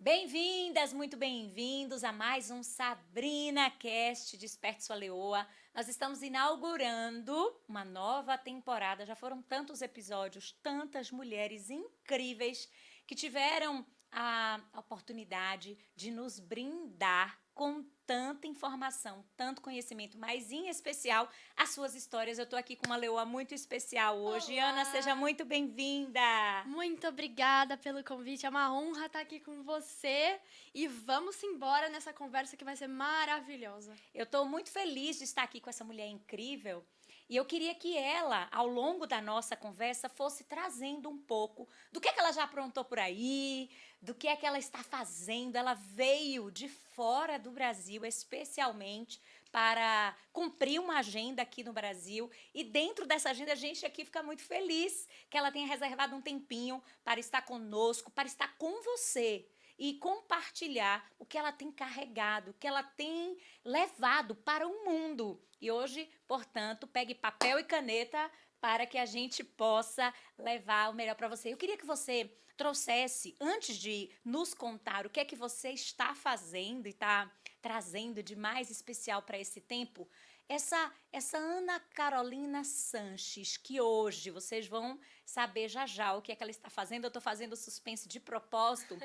Bem-vindas, muito bem-vindos a mais um Sabrina Cast Desperte Sua Leoa. Nós estamos inaugurando uma nova temporada. Já foram tantos episódios, tantas mulheres incríveis que tiveram a oportunidade de nos brindar com tanta informação, tanto conhecimento, mas em especial as suas histórias. Eu estou aqui com uma leoa muito especial hoje. Ana, seja Olá! muito bem-vinda! Muito obrigada pelo convite, é uma honra estar aqui com você e vamos embora nessa conversa que vai ser maravilhosa. Eu estou muito feliz de estar aqui com essa mulher incrível e eu queria que ela, ao longo da nossa conversa, fosse trazendo um pouco do que ela já aprontou por aí, do que é que ela está fazendo. Ela veio de fora do Brasil, especialmente para cumprir uma agenda aqui no Brasil. E dentro dessa agenda, a gente aqui fica muito feliz que ela tenha reservado um tempinho para estar conosco, para estar com você e compartilhar o que ela tem carregado, o que ela tem levado para o mundo. E hoje, portanto, pegue papel e caneta para que a gente possa levar o melhor para você. Eu queria que você trouxesse, antes de nos contar o que é que você está fazendo e está trazendo de mais especial para esse tempo, essa Ana Carolina Sanches, que hoje vocês vão saber já já o que é que ela está fazendo. Eu estou fazendo suspense de propósito.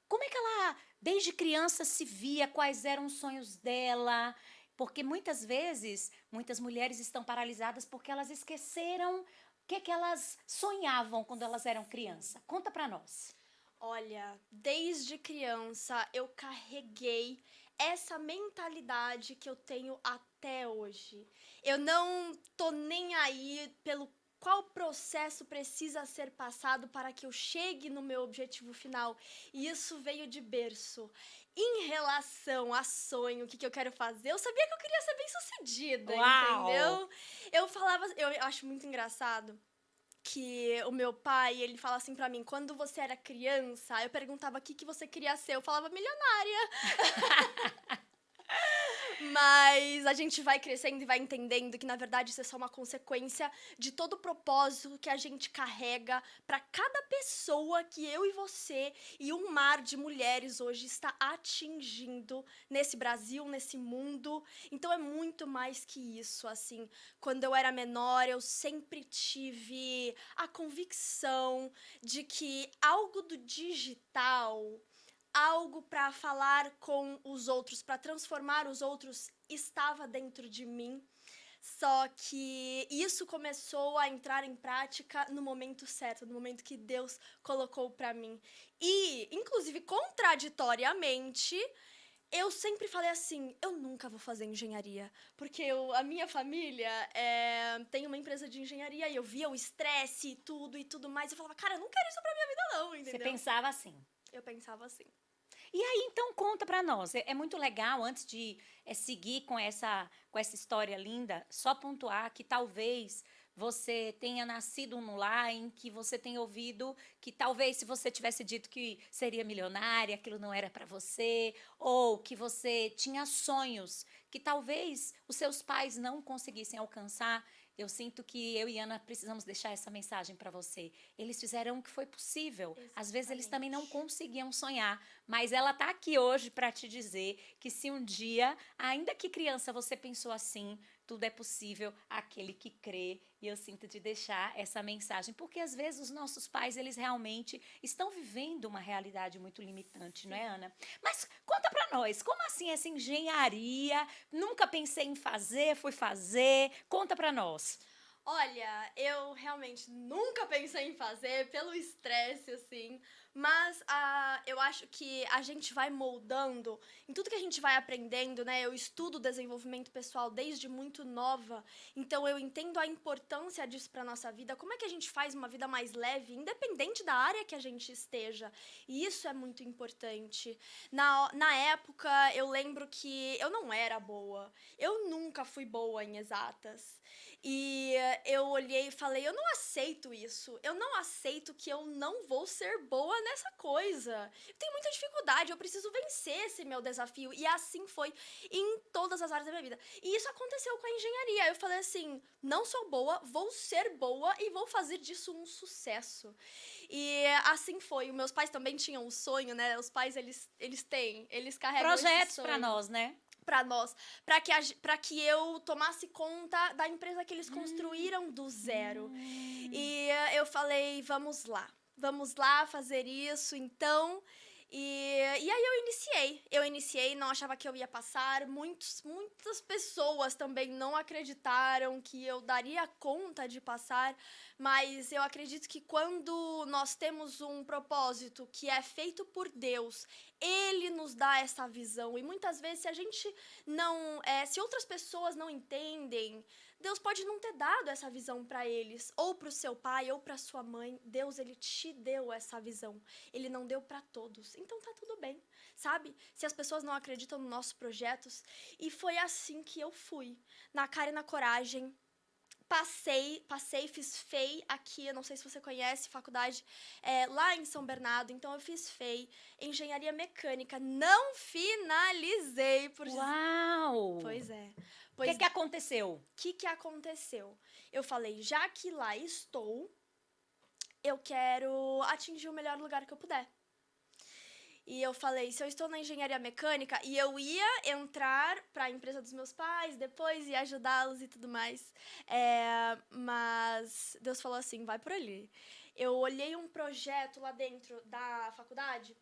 Como é que ela, desde criança, se via? Quais eram os sonhos dela? Porque muitas vezes, muitas mulheres estão paralisadas porque elas esqueceram o que é que elas sonhavam quando elas eram criança. Conta pra nós. Olha, desde criança eu carreguei essa mentalidade que eu tenho até hoje. Eu não tô nem aí pelo qual processo precisa ser passado para que eu chegue no meu objetivo final. E isso veio de berço. Em relação a sonho, o que eu quero fazer, eu sabia que eu queria ser bem-sucedida, Uau! entendeu? Eu falava, eu acho muito engraçado que o meu pai, ele fala assim pra mim, quando você era criança, eu perguntava o que você queria ser, eu falava milionária. Mas a gente vai crescendo e vai entendendo que, na verdade, isso é só uma consequência de todo o propósito que a gente carrega para cada pessoa que eu e você e um mar de mulheres hoje está atingindo nesse Brasil, nesse mundo. Então é muito mais que isso, assim. Quando eu era menor, eu sempre tive a convicção de que algo do digital, algo para falar com os outros, para transformar os outros, estava dentro de mim. Só que isso começou a entrar em prática no momento certo, no momento que Deus colocou para mim. E, inclusive, contraditoriamente, eu sempre falei assim, eu nunca vou fazer engenharia, porque a minha família tem uma empresa de engenharia e eu via o estresse e tudo mais, e eu falava, cara, eu não quero isso pra minha vida não, Você entendeu? pensava assim. Eu pensava assim. E aí, então, conta pra nós. É muito legal, antes de seguir com essa história linda, só pontuar que talvez você tenha nascido num lar em que você tenha ouvido que talvez se você tivesse dito que seria milionária, aquilo não era para você, ou que você tinha sonhos que talvez os seus pais não conseguissem alcançar. Eu sinto que eu e Ana precisamos deixar essa mensagem para você. Eles fizeram o que foi possível. Às vezes eles também não Exatamente. conseguiam sonhar, mas ela está aqui hoje para te dizer que se um dia, ainda que criança, você pensou assim, tudo é possível aquele que crê. E eu sinto de deixar essa mensagem, porque às vezes os nossos pais, eles realmente estão vivendo uma realidade muito limitante, não é, Sim. Ana? Mas conta para nós, como assim essa engenharia? Nunca pensei em fazer, fui fazer. Conta para nós. Olha, eu realmente nunca pensei em fazer pelo estresse, assim, mas eu acho que a gente vai moldando em tudo que a gente vai aprendendo, né? Eu estudo desenvolvimento pessoal desde muito nova, então eu entendo a importância disso para nossa vida, como é que a gente faz uma vida mais leve, independente da área que a gente esteja, e isso é muito importante. Na época, eu lembro que eu não era boa, eu nunca fui boa em exatas. E eu olhei e falei, eu não aceito isso. Eu não aceito que eu não vou ser boa nessa coisa. Eu tenho muita dificuldade, eu preciso vencer esse meu desafio. E assim foi em todas as áreas da minha vida. E isso aconteceu com a engenharia. Eu falei assim, não sou boa, vou ser boa e vou fazer disso um sucesso. E assim foi. Os meus pais também tinham um sonho, né? Os pais, eles carregam esse Projetos sonho para nós, né? para nós, para que eu tomasse conta da empresa que eles construíram do zero. E eu falei, vamos lá fazer isso, então. E aí eu iniciei, não achava que eu ia passar, muitas pessoas também não acreditaram que eu daria conta de passar, mas eu acredito que quando nós temos um propósito que é feito por Deus, Ele nos dá essa visão, e muitas vezes se a gente não, se outras pessoas não entendem, Deus pode não ter dado essa visão para eles, ou para o seu pai, ou para sua mãe. Deus, ele te deu essa visão. Ele não deu para todos. Então tá tudo bem, sabe? Se as pessoas não acreditam nos nossos projetos. E foi assim que eu fui, na cara e na coragem. Passei, fiz FEI aqui, eu não sei se você conhece, faculdade lá em São Bernardo, então eu fiz FEI, engenharia mecânica, não finalizei por... Uau! Pois é. O que aconteceu? O que aconteceu? Eu falei, já que lá estou, eu quero atingir o melhor lugar que eu puder. E eu falei, se eu estou na engenharia mecânica, e eu ia entrar para a empresa dos meus pais, depois ia ajudá-los e tudo mais. Mas Deus falou assim, vai por ali. Eu olhei um projeto lá dentro da faculdade,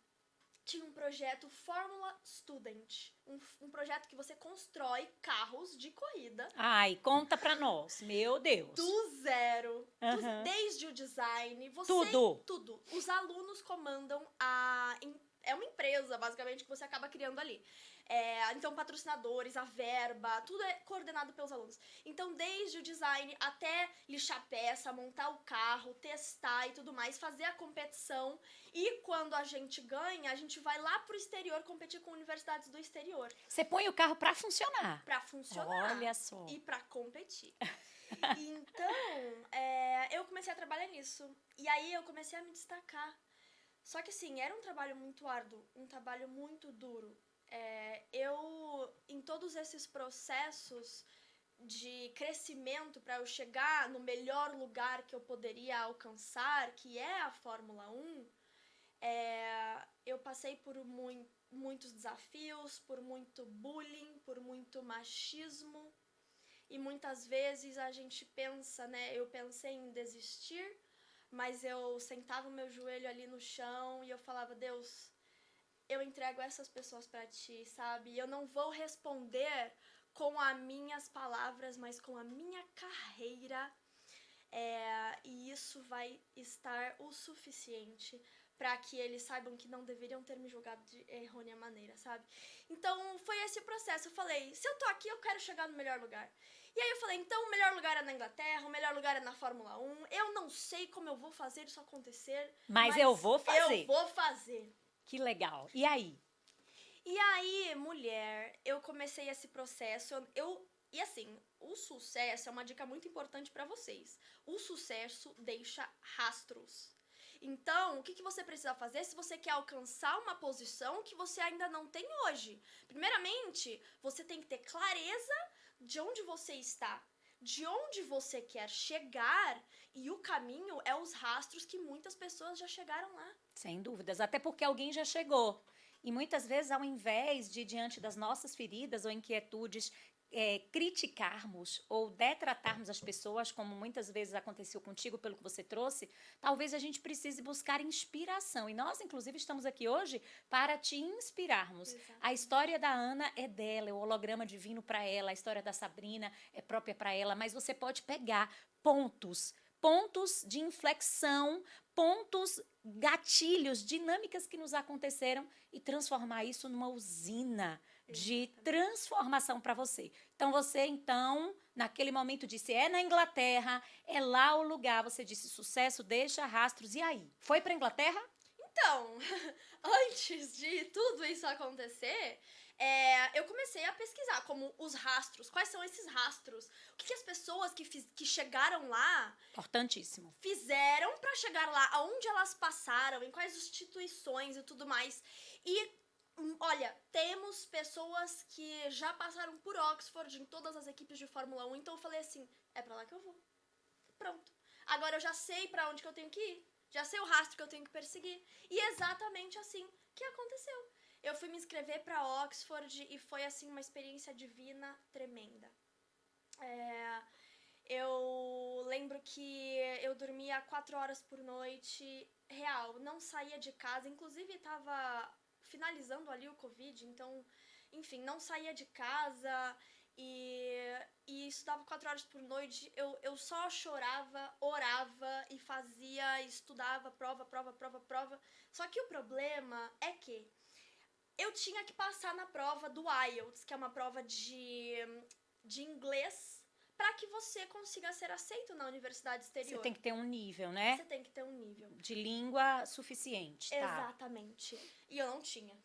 tinha um projeto Fórmula Student. Um projeto que você constrói carros de corrida. Ai, conta pra nós, meu Deus. Do zero. Uhum. Desde o design. Tudo. Os alunos comandam é uma empresa, basicamente, que você acaba criando ali. Então, patrocinadores, a verba, tudo é coordenado pelos alunos. Então, desde o design até lixar peça, montar o carro, testar e tudo mais, fazer a competição. E quando a gente ganha, a gente vai lá pro exterior competir com universidades do exterior. Você põe o carro pra funcionar. Pra funcionar. Olha só. E pra competir. Então, eu comecei a trabalhar nisso. E aí, eu comecei a me destacar. Só que, assim, era um trabalho muito árduo, um trabalho muito duro. Em todos esses processos de crescimento para eu chegar no melhor lugar que eu poderia alcançar, que é a Fórmula 1, eu passei por muitos desafios, por muito bullying, por muito machismo. E muitas vezes a gente pensa, né? Eu pensei em desistir, mas eu sentava o meu joelho ali no chão e eu falava, Deus, eu entrego essas pessoas pra ti, sabe? Eu não vou responder com as minhas palavras, mas com a minha carreira. E isso vai estar o suficiente para que eles saibam que não deveriam ter me julgado de errônea maneira, sabe? Então, foi esse o processo. Eu falei, se eu tô aqui, eu quero chegar no melhor lugar. E aí eu falei, então o melhor lugar é na Inglaterra, o melhor lugar é na Fórmula 1. Eu não sei como eu vou fazer isso acontecer. Mas eu vou fazer. Eu vou fazer. Que legal. E aí? E aí, mulher, eu comecei esse processo. E assim, o sucesso é uma dica muito importante para vocês. O sucesso deixa rastros. Então, o que você precisa fazer se você quer alcançar uma posição que você ainda não tem hoje? Primeiramente, você tem que ter clareza de onde você está, de onde você quer chegar, e o caminho é os rastros que muitas pessoas já chegaram lá. Sem dúvidas, até porque alguém já chegou. E muitas vezes, ao invés de, diante das nossas feridas ou inquietudes, criticarmos ou detratarmos as pessoas, como muitas vezes aconteceu contigo, pelo que você trouxe, talvez a gente precise buscar inspiração. E nós, inclusive, estamos aqui hoje para te inspirarmos. Exato. A história da Ana é dela, é o holograma divino para ela, a história da Sabrina é própria para ela, mas você pode pegar pontos de inflexão, pontos, gatilhos, dinâmicas que nos aconteceram e transformar isso numa usina de transformação para você. Então, naquele momento disse, na Inglaterra, é lá o lugar. Você disse, sucesso deixa rastros. E aí? Foi para Inglaterra? Então, antes de tudo isso acontecer, eu comecei a pesquisar como os rastros, quais são esses rastros, o que as pessoas que chegaram lá Importantíssimo. fizeram pra chegar lá, aonde elas passaram, em quais instituições e tudo mais. E, olha, temos pessoas que já passaram por Oxford em todas as equipes de Fórmula 1, então eu falei assim, é pra lá que eu vou. Pronto. Agora eu já sei pra onde que eu tenho que ir, já sei o rastro que eu tenho que perseguir. E é exatamente assim que aconteceu. Eu fui me inscrever pra Oxford e foi, assim, uma experiência divina tremenda. Eu lembro que eu dormia 4 horas por noite, real, não saía de casa, inclusive tava finalizando ali o Covid, então, enfim, não saía de casa e estudava 4 horas por noite, eu só chorava, orava e fazia, estudava, prova. Só que o problema é que eu tinha que passar na prova do IELTS, que é uma prova de inglês, para que você consiga ser aceito na universidade exterior. Você tem que ter um nível, né? Você tem que ter um nível. De língua suficiente, tá? Exatamente. E eu não tinha.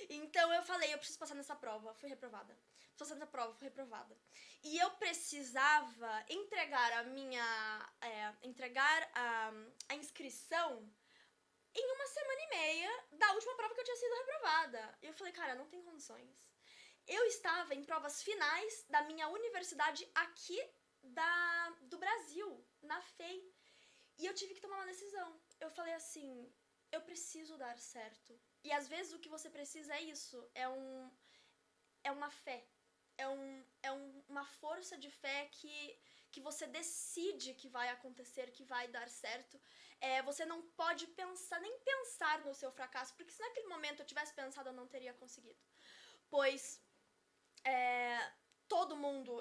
Então eu falei, eu preciso passar nessa prova. Fui reprovada. Passar nessa prova, fui reprovada. E eu precisava entregar a inscrição em 1 semana e meia da última prova que eu tinha sido reprovada. E eu falei, cara, não tem condições. Eu estava em provas finais da minha universidade aqui do Brasil, na FEI. E eu tive que tomar uma decisão. Eu falei assim, eu preciso dar certo. E às vezes o que você precisa é isso, é uma fé. Uma força de fé que você decide que vai acontecer, que vai dar certo. Você não pode nem pensar no seu fracasso, porque se naquele momento eu tivesse pensado, eu não teria conseguido. Pois todo mundo,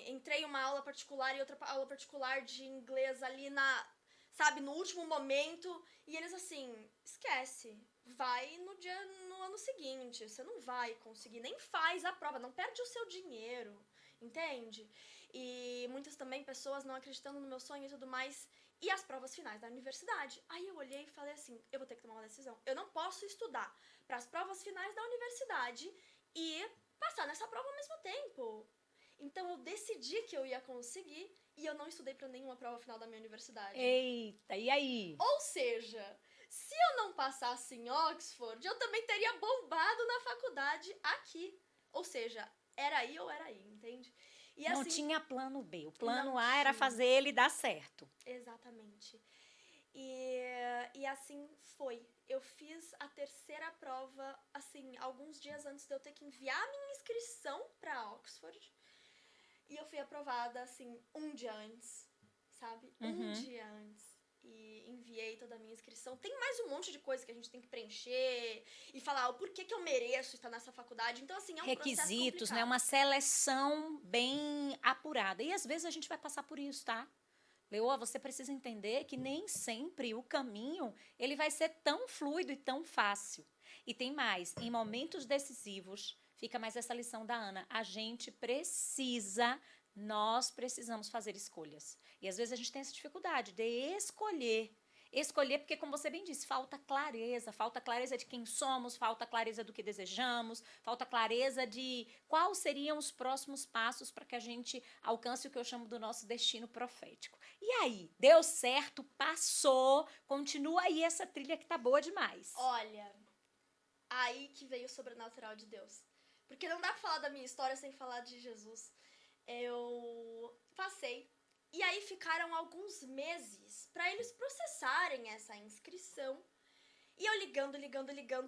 entrei em uma aula particular e outra aula particular de inglês ali no último momento, e eles assim, esquece, vai no ano seguinte, você não vai conseguir, nem faz a prova, não perde o seu dinheiro, entende? E muitas também pessoas não acreditando no meu sonho e tudo mais, e as provas finais da universidade. Aí eu olhei e falei assim, eu vou ter que tomar uma decisão, eu não posso estudar para as provas finais da universidade e passar nessa prova ao mesmo tempo. Então eu decidi que eu ia conseguir e eu não estudei para nenhuma prova final da minha universidade. Eita, e aí? Ou seja, se eu não passasse em Oxford, eu também teria bombado na faculdade aqui. Ou seja, era aí ou era aí, entende? E Não assim, tinha plano B. O plano não A era tinha. fazer ele dar certo. Exatamente. E assim foi. Eu fiz a terceira prova, assim, alguns dias antes de eu ter que enviar a minha inscrição para Oxford. E eu fui aprovada, assim, um dia antes, sabe? Um dia antes. E enviei toda a minha inscrição. Tem mais um monte de coisa que a gente tem que preencher e falar o porquê que eu mereço estar nessa faculdade. Então, assim, é um processo Requisitos, complicado. né? Uma seleção bem apurada. E às vezes a gente vai passar por isso, tá? Leoa, você precisa entender que nem sempre o caminho ele vai ser tão fluido e tão fácil. E tem mais, em momentos decisivos, fica mais essa lição da Ana. Nós precisamos fazer escolhas. E às vezes a gente tem essa dificuldade de escolher. Escolher porque, como você bem disse, falta clareza de quem somos, falta clareza do que desejamos, falta clareza de quais seriam os próximos passos para que a gente alcance o que eu chamo do nosso destino profético. E aí, deu certo, passou, continua aí essa trilha que tá boa demais. Olha, aí que veio o sobrenatural de Deus. Porque não dá pra falar da minha história sem falar de Jesus. Eu passei. E aí ficaram alguns meses para eles processarem essa inscrição. E eu ligando.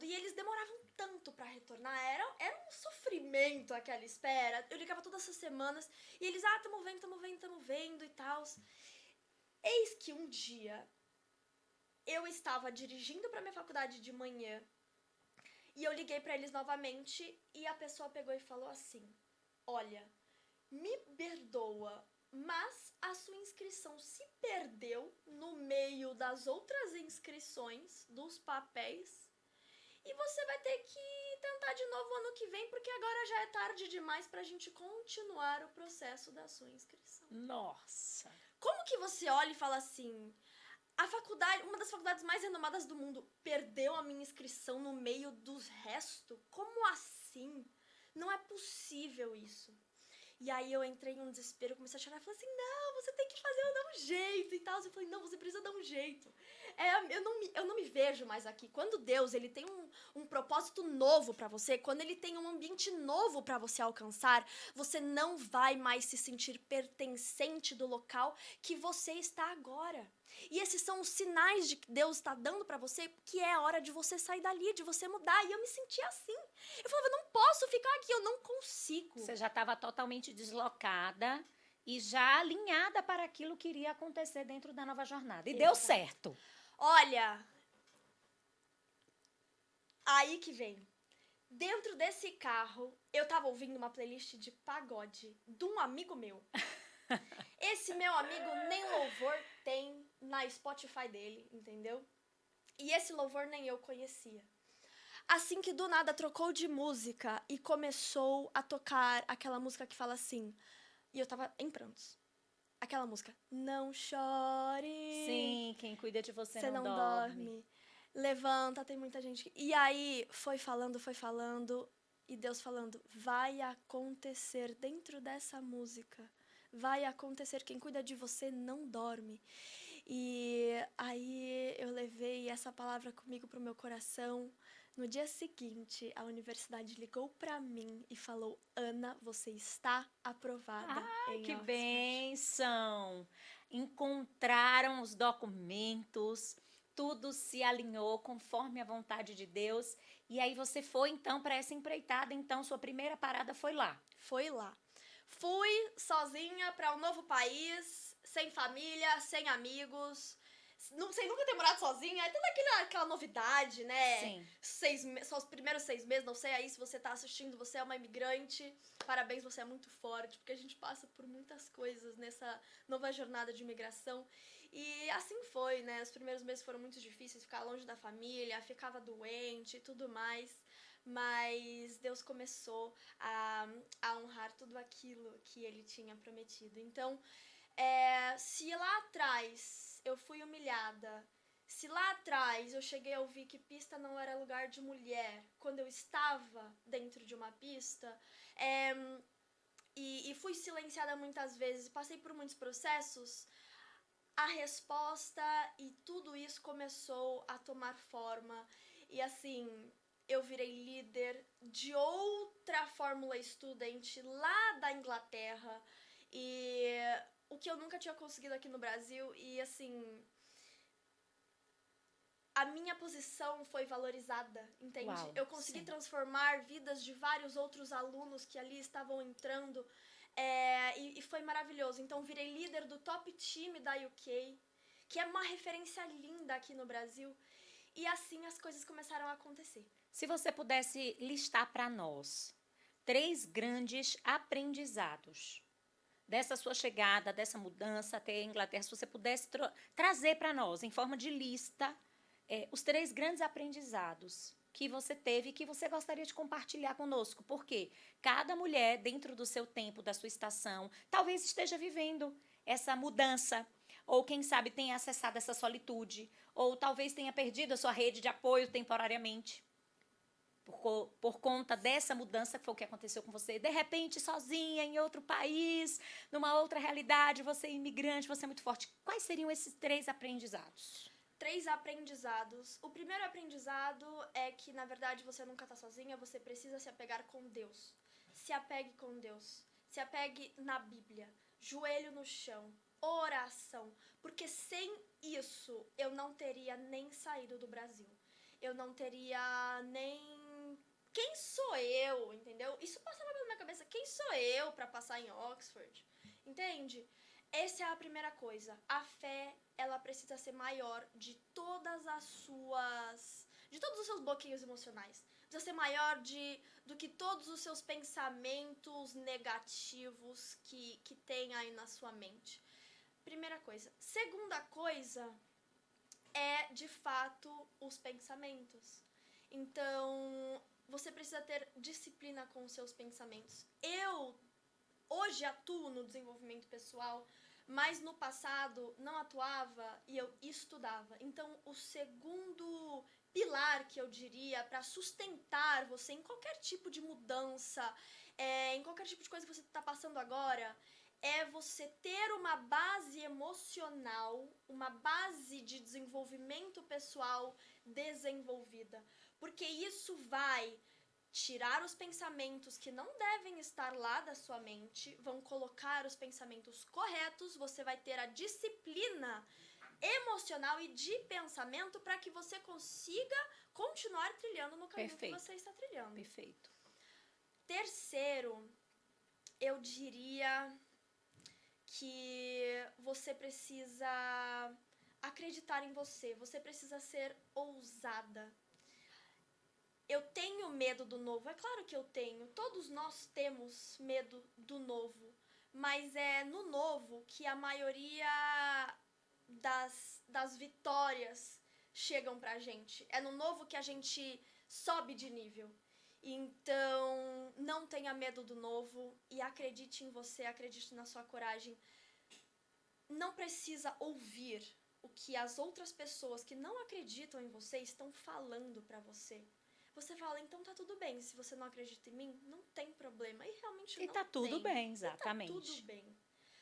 E eles demoravam tanto para retornar. Era um sofrimento aquela espera. Eu ligava todas essas semanas. E eles, tamo vendo e tal. Eis que um dia eu estava dirigindo para minha faculdade de manhã. E eu liguei para eles novamente. E a pessoa pegou e falou assim: olha, me perdoa, mas a sua inscrição se perdeu no meio das outras inscrições, dos papéis, e você vai ter que tentar de novo ano que vem, porque agora já é tarde demais pra gente continuar o processo da sua inscrição. Nossa! Como que você olha e fala assim, A faculdade, uma das faculdades mais renomadas do mundo, perdeu a minha inscrição no meio dos restos? Como assim? Não é possível isso. E aí eu entrei em um desespero, comecei a chorar, falei assim, não, você tem que fazer eu dar um jeito e tal. Eu falei, não, você precisa dar um jeito. Eu não me vejo mais aqui. Quando Deus, ele tem um propósito novo pra você, quando ele tem um ambiente novo pra você alcançar, você não vai mais se sentir pertencente do local que você está agora. E esses são os sinais de que Deus está dando pra você, que é a hora de você sair dali, de você mudar. E eu me sentia assim. Eu falava, eu não posso ficar aqui, eu não consigo. Você já estava totalmente deslocada e já alinhada para aquilo que iria acontecer dentro da nova jornada. E deu Exato. certo. Olha, aí que vem. Dentro desse carro, eu tava ouvindo uma playlist de pagode de um amigo meu. Esse meu amigo nem louvor tem na Spotify dele, entendeu? E esse louvor nem eu conhecia. Assim que do nada trocou de música e começou a tocar aquela música que fala assim, e eu tava em prantos. Aquela música, não chore. Sim, quem cuida de você Você não não dorme. Levanta, tem muita gente. E aí foi falando, e Deus falando: vai acontecer dentro dessa música. Vai acontecer, quem cuida de você não dorme. E aí eu levei essa palavra comigo pro meu coração. No dia seguinte, a universidade ligou pra mim e falou: Ana, você está aprovada Ai, em que Oxford. bênção! Encontraram os documentos, tudo se alinhou conforme a vontade de Deus. E aí você foi então para essa empreitada. Então sua primeira parada foi lá. Foi lá. Fui sozinha para um novo país, sem família, sem amigos, sem nunca ter morado sozinha. É toda aquela novidade, né? Sim. Só os primeiros 6 meses, não sei aí se você tá assistindo, você é uma imigrante. Parabéns, você é muito forte, porque a gente passa por muitas coisas nessa nova jornada de imigração. E assim foi, né? Os primeiros meses foram muito difíceis, ficar longe da família, ficava doente e tudo mais. Mas Deus começou a honrar tudo aquilo que ele tinha prometido. Então, se lá atrás eu fui humilhada, se lá atrás eu cheguei a ouvir que pista não era lugar de mulher, quando eu estava dentro de uma pista, e fui silenciada muitas vezes, passei por muitos processos, a resposta e tudo isso começou a tomar forma. E assim, eu virei líder de outra Fórmula Student lá da Inglaterra. E o que eu nunca tinha conseguido aqui no Brasil. E assim, a minha posição foi valorizada, entende? Uau, Eu consegui sim. transformar vidas de vários outros alunos que ali estavam entrando. E foi maravilhoso. Então, virei líder do top time da UK, que é uma referência linda aqui no Brasil. E assim as coisas começaram a acontecer. Se você pudesse listar para nós 3 grandes aprendizados dessa sua chegada, dessa mudança até a Inglaterra, se você pudesse trazer para nós, em forma de lista, os 3 grandes aprendizados que você teve e que você gostaria de compartilhar conosco. Porque cada mulher, dentro do seu tempo, da sua estação, talvez esteja vivendo essa mudança, ou quem sabe tenha acessado essa solitude, ou talvez tenha perdido a sua rede de apoio temporariamente. Por conta dessa mudança que foi o que aconteceu com você. De repente, sozinha, em outro país, numa outra realidade, você é imigrante, você é muito forte. Quais seriam esses 3 aprendizados? 3 aprendizados. O primeiro aprendizado é que, na verdade, você nunca tá sozinha, você precisa se apegar com Deus. Se apegue com Deus. Se apegue na Bíblia. Joelho no chão. Oração. Porque sem isso, eu não teria nem saído do Brasil. Eu não teria nem... Quem sou eu, entendeu? Isso passava pela minha cabeça. Quem sou eu pra passar em Oxford? Entende? Essa é a primeira coisa. A fé, ela precisa ser maior de todas as suas... de todos os seus bloqueios emocionais. Precisa ser maior do que todos os seus pensamentos negativos que tem aí na sua mente. Primeira coisa. Segunda coisa é, de fato, os pensamentos. Então, você precisa ter disciplina com os seus pensamentos. Eu, hoje, atuo no desenvolvimento pessoal mas no passado não atuava e eu estudava. Então, o segundo pilar que eu diria para sustentar você em qualquer tipo de mudança, em qualquer tipo de coisa que você está passando agora, é você ter uma base emocional, uma base de desenvolvimento pessoal desenvolvida. Porque isso vai tirar os pensamentos que não devem estar lá da sua mente, vão colocar os pensamentos corretos, você vai ter a disciplina emocional e de pensamento para que você consiga continuar trilhando no caminho que você está trilhando. Perfeito. Terceiro, eu diria que você precisa acreditar em você precisa ser ousada. Eu tenho medo do novo, é claro que eu tenho, todos nós temos medo do novo, mas é no novo que a maioria das vitórias chegam pra gente, é no novo que a gente sobe de nível. Então, não tenha medo do novo e acredite em você, acredite na sua coragem. Não precisa ouvir o que as outras pessoas que não acreditam em você estão falando pra você. Você fala, então tá tudo bem, se você não acredita em mim, não tem problema. E realmente não tem. E tá tudo bem, exatamente. E tá tudo bem.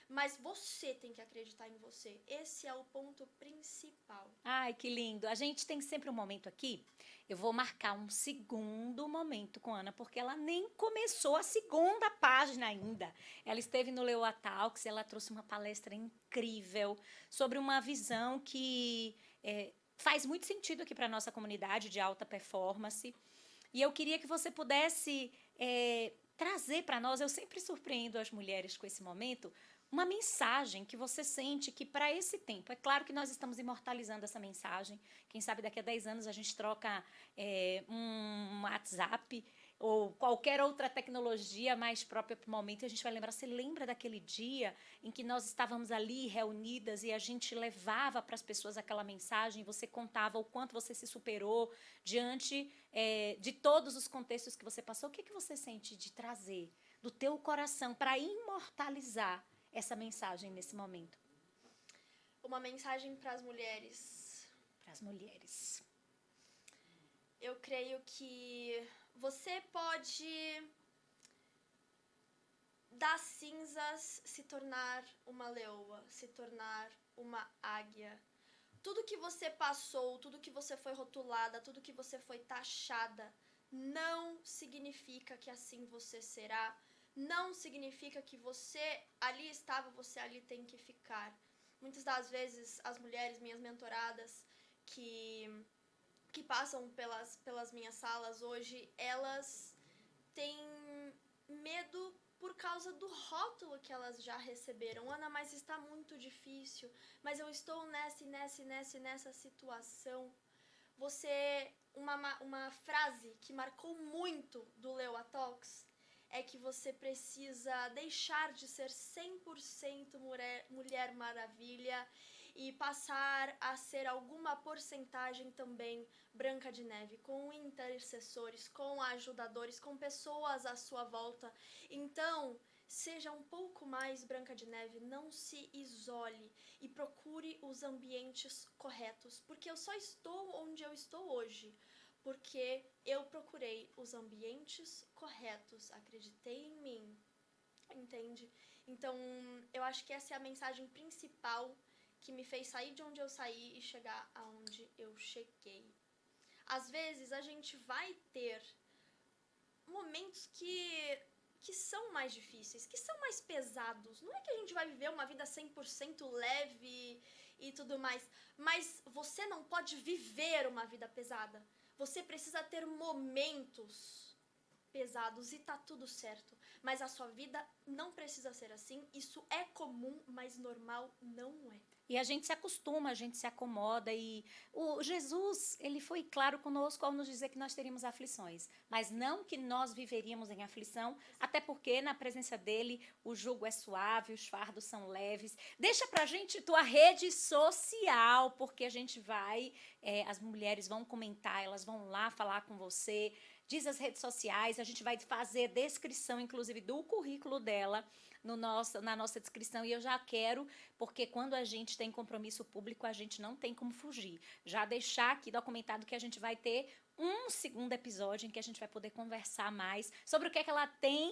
Mas você tem que acreditar em você. Esse é o ponto principal. Ai, que lindo. A gente tem sempre um momento aqui. Eu vou marcar um segundo momento com a Ana, porque ela nem começou a segunda página ainda. Ela esteve no Leoa Talks e ela trouxe uma palestra incrível sobre uma visão que faz muito sentido aqui para a nossa comunidade de alta performance. E eu queria que você pudesse trazer para nós, eu sempre surpreendo as mulheres com esse momento, uma mensagem que você sente que para esse tempo, é claro que nós estamos imortalizando essa mensagem, quem sabe daqui a 10 anos a gente troca um WhatsApp ou qualquer outra tecnologia mais própria para o momento e a gente vai lembrar, você lembra daquele dia em que nós estávamos ali reunidas e a gente levava para as pessoas aquela mensagem, você contava o quanto você se superou diante de todos os contextos que você passou, o que você sente de trazer do teu coração para imortalizar essa mensagem nesse momento? Uma mensagem para as mulheres. Para as mulheres. Eu creio que você pode das cinzas se tornar uma leoa, se tornar uma águia. Tudo que você passou, tudo que você foi rotulada, tudo que você foi taxada, não significa que assim você será. Não significa que você ali estava, você ali tem que ficar. Muitas das vezes, as mulheres, minhas mentoradas, que passam pelas minhas salas hoje, elas têm medo por causa do rótulo que elas já receberam. Ana, mas está muito difícil, mas eu estou nessa situação. Uma frase que marcou muito do Leoa Talks é que você precisa deixar de ser 100% mulher maravilha e passar a ser alguma porcentagem também Branca de Neve, com intercessores, com ajudadores, com pessoas à sua volta. Então, seja um pouco mais Branca de Neve, não se isole e procure os ambientes corretos, porque eu só estou onde eu estou hoje, porque eu procurei os ambientes corretos, acreditei em mim, entende? Então, eu acho que essa é a mensagem principal que me fez sair de onde eu saí e chegar aonde eu cheguei. Às vezes, a gente vai ter momentos que são mais difíceis, que são mais pesados. Não é que a gente vai viver uma vida 100% leve e tudo mais, mas você não pode viver uma vida pesada. Você precisa ter momentos pesados e tá tudo certo. Mas a sua vida não precisa ser assim. Isso é comum, mas normal não é. E a gente se acostuma, a gente se acomoda e o Jesus, ele foi claro conosco ao nos dizer que nós teríamos aflições, mas não que nós viveríamos em aflição, até porque na presença dele o jugo é suave, os fardos são leves. Deixa pra gente tua rede social, porque a gente vai, as mulheres vão comentar, elas vão lá falar com você diz as redes sociais, a gente vai fazer descrição, inclusive, do currículo dela na nossa descrição. E eu já quero, porque quando a gente tem compromisso público, a gente não tem como fugir. Já deixar aqui documentado que a gente vai ter um segundo episódio em que a gente vai poder conversar mais sobre o que é que ela tem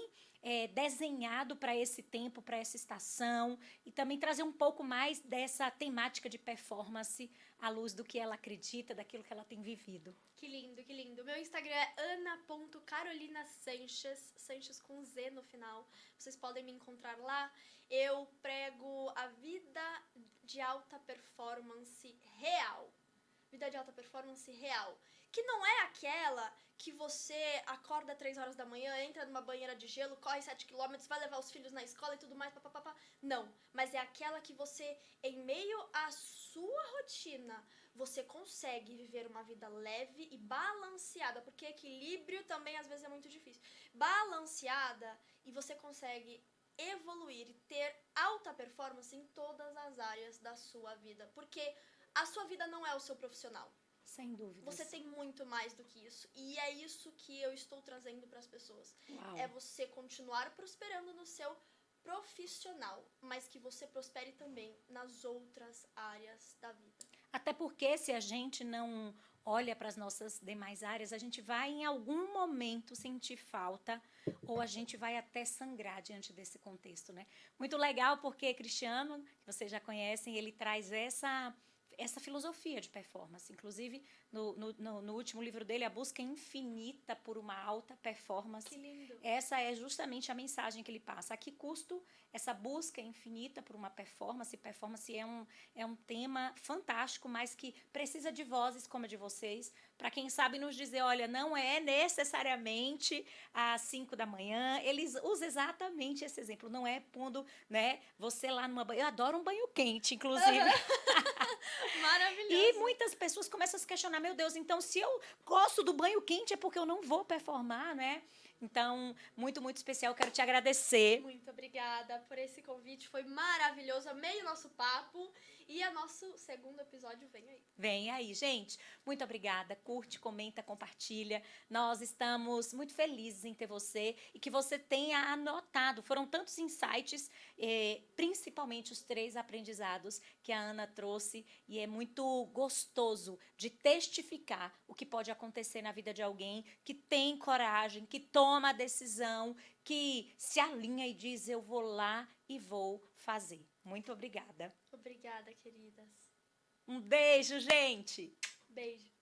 desenhado para esse tempo, para essa estação, e também trazer um pouco mais dessa temática de performance à luz do que ela acredita, daquilo que ela tem vivido. Que lindo, que lindo. Meu Instagram é ana.carolinasanches, Sanches com Z no final. Vocês podem me encontrar lá. Eu prego a vida de alta performance real. Vida de alta performance real. Que não é aquela que você acorda 3 horas da manhã, entra numa banheira de gelo, corre 7 quilômetros, vai levar os filhos na escola e tudo mais, papapá. Não, mas é aquela que você, em meio à sua rotina, você consegue viver uma vida leve e balanceada, porque equilíbrio também às vezes é muito difícil. Balanceada, e você consegue evoluir e ter alta performance em todas as áreas da sua vida, porque a sua vida não é o seu profissional. Sem dúvidas. Você tem muito mais do que isso. E é isso que eu estou trazendo para as pessoas. Uau. É você continuar prosperando no seu profissional, mas que você prospere também nas outras áreas da vida. Até porque se a gente não olha para as nossas demais áreas, a gente vai em algum momento sentir falta ou a gente vai até sangrar diante desse contexto, né? Muito legal porque Cristiano, que vocês já conhecem, ele traz essa filosofia de performance. Inclusive, no último livro dele, A Busca Infinita por uma Alta Performance. Que lindo. Essa é justamente a mensagem que ele passa. A que custo essa busca infinita por uma performance? Performance é um tema fantástico, mas que precisa de vozes como a de vocês, para quem sabe nos dizer, olha, não é necessariamente às 5 da manhã. Eles usam exatamente esse exemplo. Não é pondo, né, você lá numa banho. Eu adoro um banho quente, inclusive. Maravilhoso. E muitas pessoas começam a se questionar, meu Deus, então se eu gosto do banho quente é porque eu não vou performar, né? Então, muito, muito especial, quero te agradecer. Muito obrigada por esse convite, foi maravilhoso, amei o nosso papo e o nosso segundo episódio vem aí. Vem aí, gente. Muito obrigada. Curte, comenta, compartilha. Nós estamos muito felizes em ter você e que você tenha anotado. Foram tantos insights, principalmente os 3 aprendizados que a Ana trouxe, e é muito gostoso de testificar o que pode acontecer na vida de alguém que tem coragem, que toma a decisão, que se alinha e diz, eu vou lá e vou fazer. Muito obrigada. Obrigada, queridas. Um beijo, gente! Beijo.